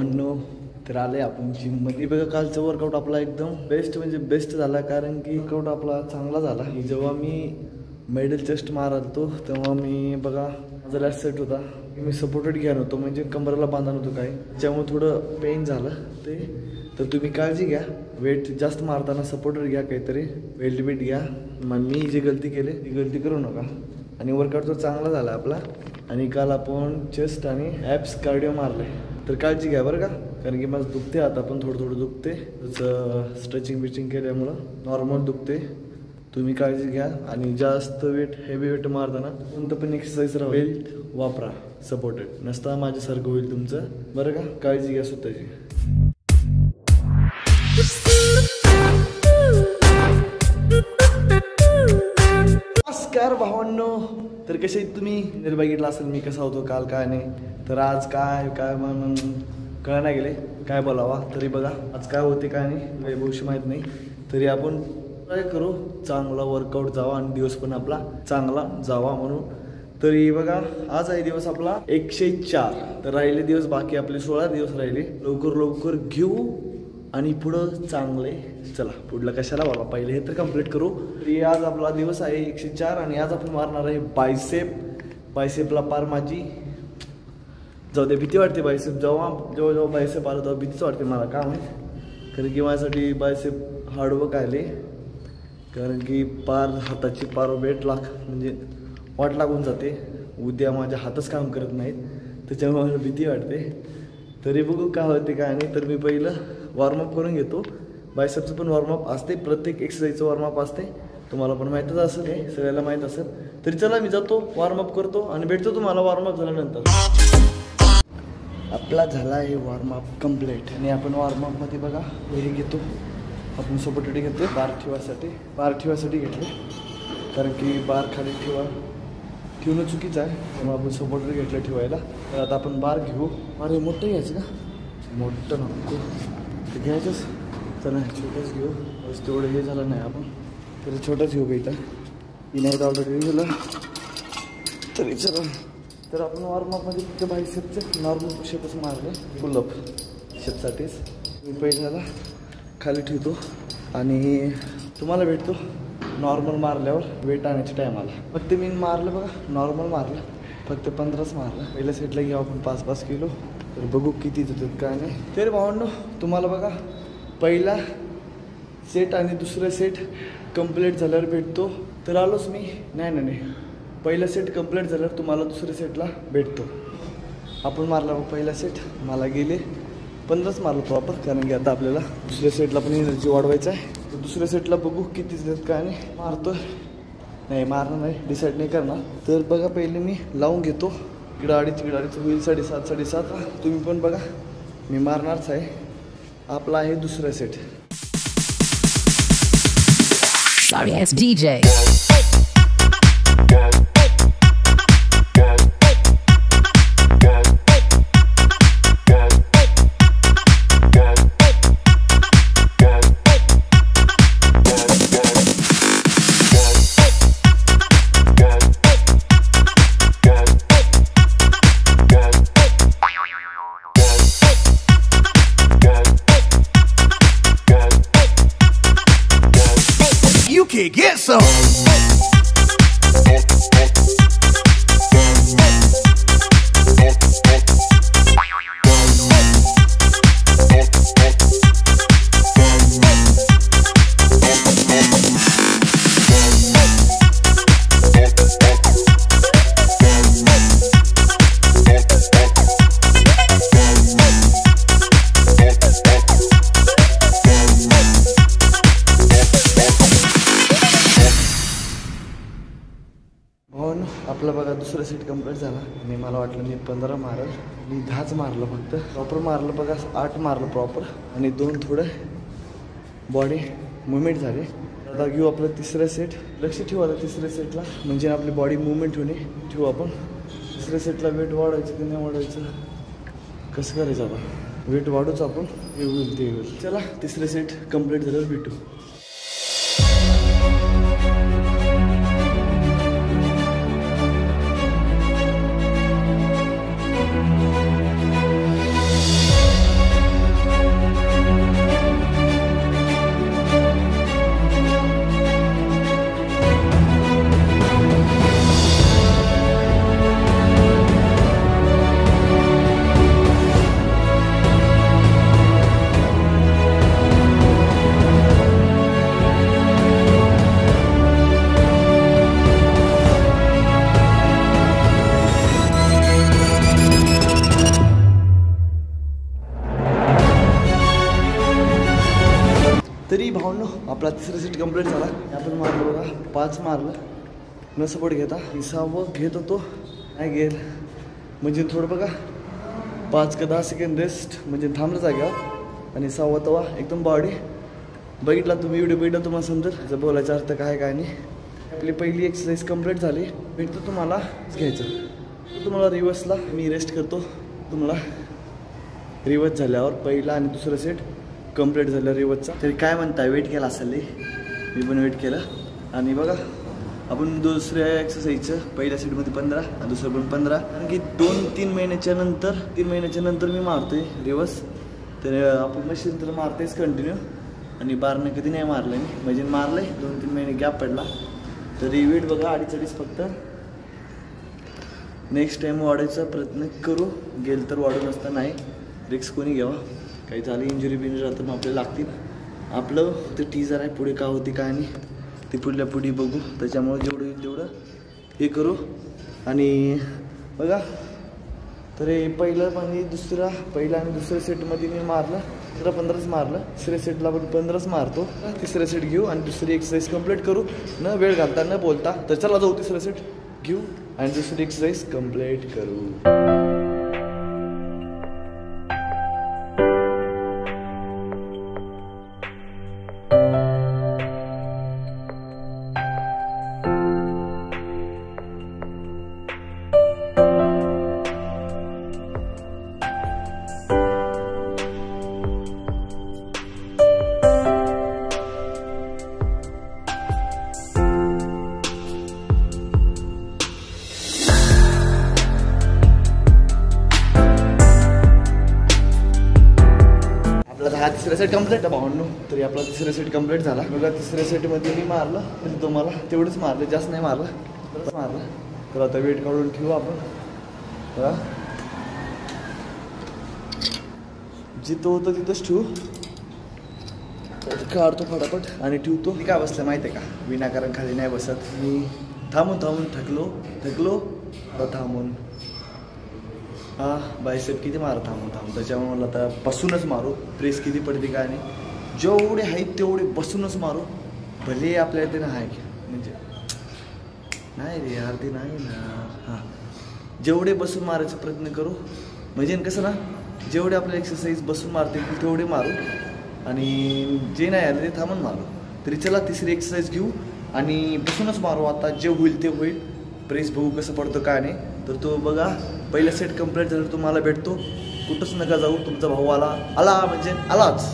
भावांनो, तर आले आपण जिममध्ये. बघा कालचा वर्कआउट आपला एकदम बेस्ट म्हणजे बेस्ट झाला, कारण की वर्कआउट आपला चांगला झाला. जेव्हा मी मेडल चेस्ट मारतो तेव्हा मी बघा माझा लास्ट सेट होता, मी सपोर्टेड घ्या नव्हतो, म्हणजे कंबरला बांधा नव्हतं काय, त्यामुळे थोडं पेन झालं ते. तर तुम्ही काळजी घ्या, वेट जास्त मारताना सपोर्टेड घ्या, काहीतरी वेट लिमिट घ्या. मग मी जी गलती केली ती गलती करू नका. आणि वर्कआउट तर चांगला झाला आपला. आणि काल आपण चेस्ट आणि ॲप्स कार्डिओ मारले, तर काळजी घ्या बरं का, कारण की माझं दुखते आता पण थोडं दुखते, जसं स्ट्रेचिंग बिचिंग केल्यामुळं नॉर्मल दुखते. तुम्ही काळजी घ्या. आणि जास्त वेट हेवी वेट मारताना कोणतं पण एक्सरसाइज बेल्ट वापरा सपोर्टेड, नसता माझ्यासारखं होईल तुमचं बरं का. काळजी घ्या स्वतःची. नमस्कार भावांनो, तर कसे तुम्ही जर बघितलं असेल मी कसा होतो काल काय नाही, तर आज काय काय म्हणून कळा नाही गेले काय बोलावा. तरी बघा आज काय होते काय नाही काही भविष्य माहीत नाही, तरी आपण ट्राय करू चांगला वर्कआउट जावा आणि दिवस पण आपला चांगला जावा म्हणून. तरी बघा आज आहे दिवस आपला 104, तर राहिले दिवस बाकी आपले 16 दिवस राहिले. लवकर घेऊ आणि पुढं चांगले. चला पुढलं कशाला बाबा, पहिले हे तर कंप्लीट करू. तरी आज आपला दिवस आहे 104 आणि आज आपण मारणार आहे बायसेपला पार माझी जाऊ दे भीती वाटते. बायसेप जेव्हा बायसेप आलं तेव्हा भीतीच वाटते मला, का माहीत, कारण की माझ्यासाठी बायसेप हार्डवर्क आले, कारण की पार हाताची पार वेट म्हणजे वाट लागून जाते. उद्या माझ्या हातच काम करत नाहीत, त्याच्यामुळे मला भीती वाटते. तरी बघू काय होते काय नाही. तर मी पहिलं वॉर्मअप करून घेतो. बायसेपचं पण वॉर्मअप असते, प्रत्येक एक्सरसाइजचं वॉर्मअप असते, तुम्हाला पण माहीतच असेल, हे सगळ्याला माहीत असेल. तरी चला मी जातो वॉर्मअप करतो आणि भेटतो तुम्हाला वॉर्मअप झाल्यानंतर. आपला झाला आहे वॉर्मअप कम्प्लीट. आणि आपण वॉर्मअपमध्ये बघा हे घेतो, आपण सपोर्टेड घेतो बार ठेवासाठी घेतले, कारण की बार खाली ठेवणं चुकीचं आहे, त्यामुळे आपण सपोर्टेड घेतलं ठेवायला. तर आता आपण बार घेऊ. अरे मोठं घ्यायचं का, मोठं नको ते घ्यायचंच, चला छोटंच घेऊ. बस तेवढं हे झालं नाही आपण, तरी छोटंच घेऊ का इथं, ही नाही ऑलरेडी झालं तरी चला. तर आपण वॉर्मअपमध्ये फक्त बायसेपचे नॉर्मल पुशअपच मारले, पुलअप शेपसाठीच. मी पहिल्याला खाली ठेवतो आणि तुम्हाला भेटतो नॉर्मल मारल्यावर वेट आणायच्या टायमाला. फक्त मी मारलं बघा, नॉर्मल मारलं फक्त 15च मारलं. पहिल्या सेटला घेऊ आपण 5-5 किलो, तर बघू किती जातात काय नाही. तर भावांनो तुम्हाला बघा पहिला सेट आणि दुसरा सेट कंप्लीट झाल्यावर भेटतो. तर आलोच मी, नाही पहिला सेट कंप्लीट झाल्यावर तुम्हाला दुसऱ्या सेटला भेटतो. आपण मारला पहिला सेट, मला गेले 15च मारलं प्रॉपर, कारण की आता आपल्याला दुसऱ्या सेटला पण एनर्जी वाढवायचं आहे. तर दुसऱ्या सेटला बघू किती देतात काय नाही. मारणार नाही डिसाईड नाही करणार. तर बघा पहिले मी लावून घेतो, इकडं अडीच होईल 7.5 तुम्ही पण बघा, मी मारणारच आहे. आपला आहे दुसरा set. Sorry ass DJ. You can get some. आपला बघा दुसरा सेट कंप्लीट झाला आणि मला वाटलं मी 15 मारल, मी 10च मारलं फक्त. प्रॉपर मारलं बघा 8 मारलं प्रॉपर, आणि 2 थोडं बॉडी मुवमेंट झाले. आता घेऊ आपलं तिसरा सेट. लक्ष ठेवू आता तिसऱ्या सेटला, म्हणजे आपली बॉडी मुवमेंट होणे ठेवू आपण. तिसऱ्या सेटला वेट वाढवायचं की नाही वाढवायचं, कसं करायचं आता, वेट वाढूच आपण, हे होईल ते होईल. चला तिसरे सेट कंप्लीट झाल्यावर भेटू. आपला तिसरा सेट कंप्लीट झाला. आपण मारलं बघा 5 मारलं न सपोर्ट घेता. 6वं घेत होतो नाही घेत म्हणजे थोडं बघा 5 का 10 सेकंड रेस्ट म्हणजे थांबलं जाग्यावर. आणि 6वा तवा एकदम बॉडी बघितला तुम्ही व्हिडिओ बघितला तुम्हाला समजेल जर बोलायचा अर्थ काय काय नाही. आपली पहिली एक्सरसाइज कंप्लीट झाली. भेटतो तुम्हाला घ्यायचं तुम्हाला रिवर्सला मी रेस्ट करतो. तुम्हाला रिवर्स झाल्यावर पहिला आणि दुसरा सेट कंप्लीट झालं रिवर्सचा. तरी काय म्हणताय वेट केला असेल मी पण वेट केलं. आणि बघा आपण दुसऱ्या एक्सरसाइजचं पहिल्या सेटमध्ये 15 आणि दुसरं पण 15 कारण की 3 महिन्याच्या नंतर मी मारतोय रिवर्स. तर आपण मशीन तर मारतेच कंटिन्यू आणि बारनं कधी नाही मारलं मी म्हणजे मारलं आहे 2-3 महिने गॅप पडला. तरी वेट बघा 2.5 फक्त. नेक्स्ट टाईम वाढायचा प्रयत्न करू. गेल तर वाढू नसता नाही रिक्स कोणी घ्यावा. काही झाली इंजुरी तर मग आपल्याला लागतील. आपलं ते टीजर आहे पुढे का होती काय नाही ते पुढे बघू. त्याच्यामुळे जेवढं होईल तेवढं हे करू. आणि बघा तर हे पहिला आणि दुसऱ्या सेटमध्ये मी मारलं 15च मारलं. तिसऱ्या सेटला पण 15च मारतो. तिसरा सेट घेऊ आणि दुसरी एक्सरसाइज कंप्लीट करू न वेळ घालता न बोलता. तर चला जाऊ तिसरा सेट घेऊ आणि दुसरी एक्सरसाइज कंप्लीट करू. हा तिसरा सेट कंप्लीट आहे भावंडू. तरी आपला तिसरा सेट कंप्लीट झाला. बघा तिसऱ्या सेटमध्ये मी मारलं म्हणजे तुम्हाला तेवढंच मारलं जास्त नाही मारलं बरंच मारलं. तर आता वेट काढून ठेवू आपण. बघा जिथं होतं तिथंच ठेवू. काढतो फटाफट आणि ठेवतो. मी काय बसलं माहिती आहे का विनाकारण खाली नाही बसत मी. थांबून थकलो थांबून बायसेप किती मारा थांबून त्याच्यामुळे मला आता बसूनच मारू. प्रेस किती पडते काय नाही जेवढे आहेत तेवढे बसूनच मारू. भले आपल्या इथे नाही म्हणजे नाही रे यार ते नाही ना. जेवढे बसून मारायचा प्रयत्न करू म्हणजे कसं ना जेवढे आपल्या एक्सरसाइज बसून मारतील तेवढे मारू आणि जे नाही आलं ते थांबून मारू. तरी चला तिसरी एक्सरसाइज घेऊ आणि बसूनच मारू. आता जे होईल ते होईल. प्रेस बघू कसं पडतो काय नाही. तर तो बघा पहिला सेट कंप्लीट झालं तुम्हाला भेटतो. कुठंच नका जाऊ. तुमचा भाऊ आला म्हणजे आलाच.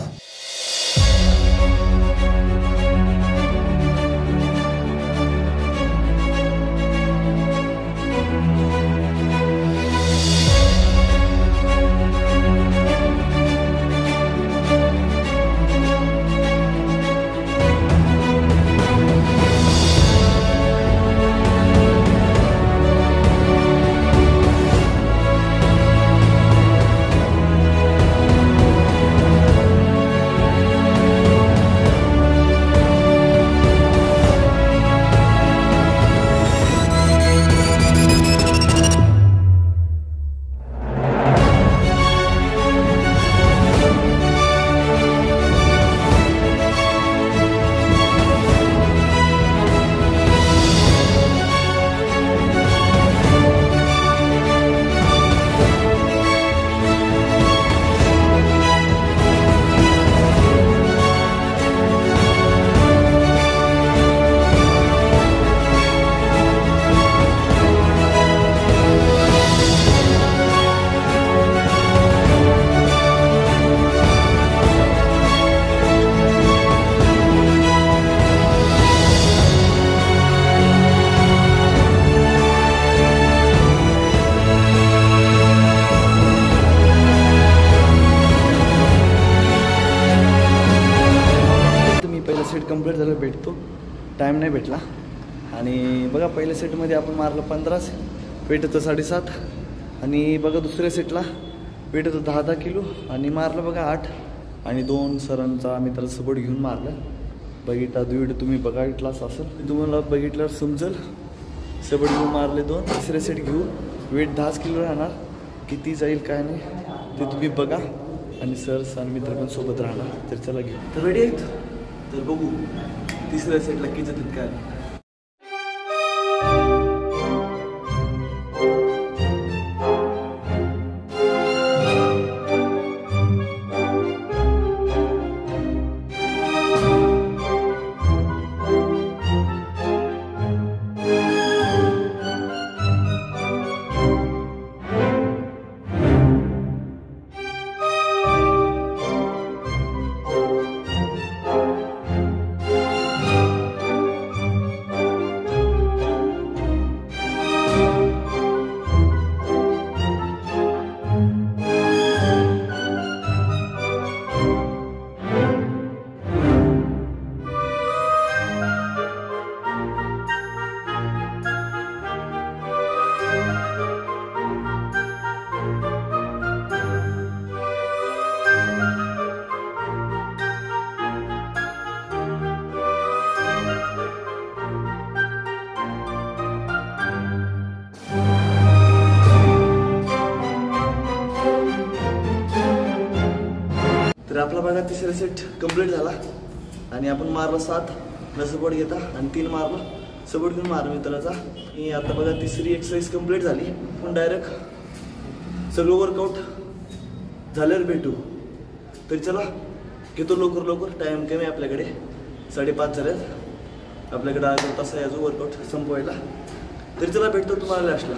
कंप्लीट झालं भेटतो. टाईम नाही भेटला. आणि बघा पहिल्या सेटमध्ये आपण मारलं 15 वेट होतं 7.5 आणि बघा दुसऱ्या सेटला वेट होतं 10 किलो आणि मारलं बघा 8 आणि 2 सरांचा मित्राचा सपोर्ट घेऊन मारलं. बघितला व्हिडिओ तुम्ही बघितलाच असेल तुम्हाला बघितल्यावर समजेल. सपोर्ट घेऊन मारले 2. तिसरे सेट घेऊ वेट 10 किलो राहणार. किती जाईल काय नाही ते तुम्ही बघा आणि सर आणि मित्र पण सोबत राहणार. तर चला घेऊ. तर रेडी आहेत तर बघू तिसऱ्या सेटला किती जातात काय. तर आपला बघा तिसरा सेट कंप्लीट झाला आणि आपण मारला 7 न सपोर्ट घेता आणि 3 मारला सपोर्ट घेऊन मार मित्राचा. आणि आता बघा तिसरी एक्सरसाइज कंप्लीट झाली. पण डायरेक्ट सगळं वर्कआउट झाल्यावर भेटू. तरी चला घेतो लवकर टाईम कमी आपल्याकडे 5:30 झाल्यात. आपल्याकडे अर्धा तास आहे अजून वर्कआउट संपवायला. तरी चला भेटतो तुम्हाला लास्टला.